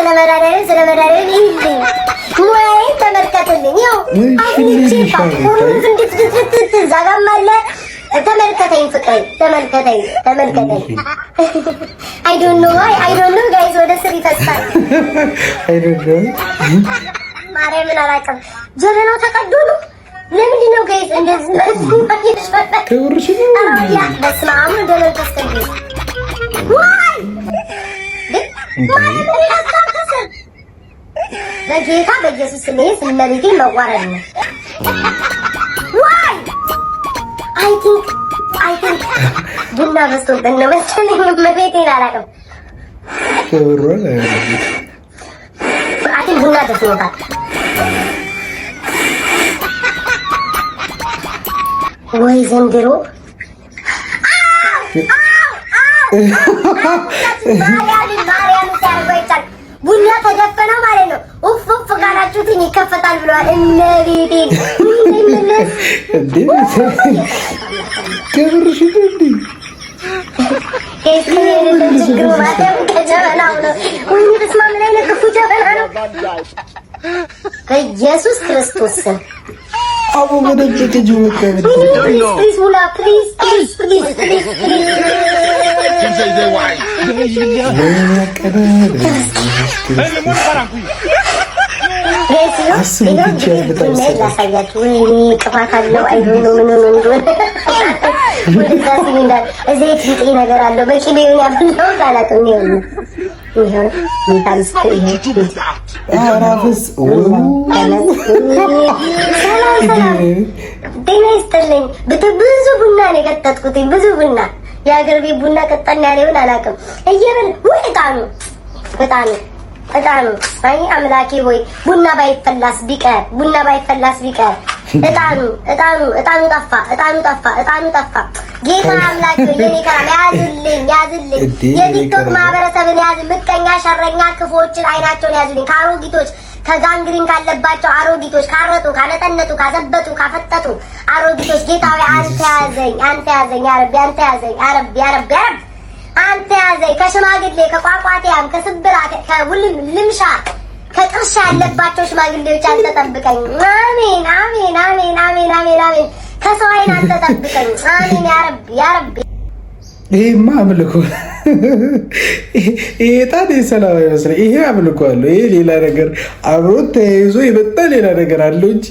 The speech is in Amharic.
ስለመዳደር ይልኝ ወይ ተመልከትልኝ። ያው እንዴት ዛጋማለ ተመልከተኝ ፍቅሬ ተመልከተኝ። I don't know guys ወደ ስሪ ተስፋል I don't know ማርያምን አላውቅም። ጀበናው ተቀዶ ነው። ለምንድን ነው ጋይስ እንደዚህ ማለት ከወርሽ ነው? ያ በስመ አብ ወወልድ ወመንፈስ ቅዱስ ዋይ በጌታ በኢየሱስ ስም ስለልጄ መዋረድ ነው። ዋይ አይ ቲንክ ቡና በስቶብን ነው መሰለኝ። መቤቴን አላውቅም። ከወረለ አይ ቲንክ ቡና ደፍኖታል። ወይ ዘንድሮ ቡና ተደፈነው ማለት ነው። ኡፍ ካላችሁትን ይከፈታል ብለዋል። እነቤቴ እንዴ ከብርሽ እንዴ በኢየሱስ ክርስቶስ ስም አቡ ወደጀ ወከበደ ፕሊዝ ሙላ ፕሊዝ ነገር አለው በቂ ጤና ይስጥልኝ። ብዙ ቡና ነው የቀጠጥኩት። ብዙ ቡና የሀገር ቤት ቡና ቀጠን ያለውን አላውቅም። እየበል ወይ እጣኑ አይ አምላኬ ሆይ ቡና ባይፈላስ ቢቀር እጣኑ ጠፋ። ጌታ አምላክ የኔ ካም ያዝልኝ። የቲክቶክ ማህበረሰብን ያዝ። ምቀኛ፣ ሸረኛ፣ ክፎችን አይናቸውን ያዝልኝ። ከአሮጊቶች ከጋንግሪን ካለባቸው አሮጊቶች ካረጡ፣ ካነጠነጡ፣ ካዘበጡ፣ ካፈጠጡ አሮጊቶች ጌታዊ አንተ ያዘኝ አንተ ያዘኝ። ከሽማግሌ ከቋቋቴያም ከስብራ ከሁሉም ልምሻ ከጥርሻ ያለባቸው ሽማግሌዎች አንተ ጠብቀኝ። አሜን። ከሰው አይን አንተ ጠብቀኝ። አሜን ያ ረቢ። ይሄማ አምልኮ ይሄ ታዲያ ሰላም አይመስልም። ይሄ አምልኮ አለው። ይሄ ሌላ ነገር አብሮት ተያይዞ የመጣ ሌላ ነገር አለው እንጂ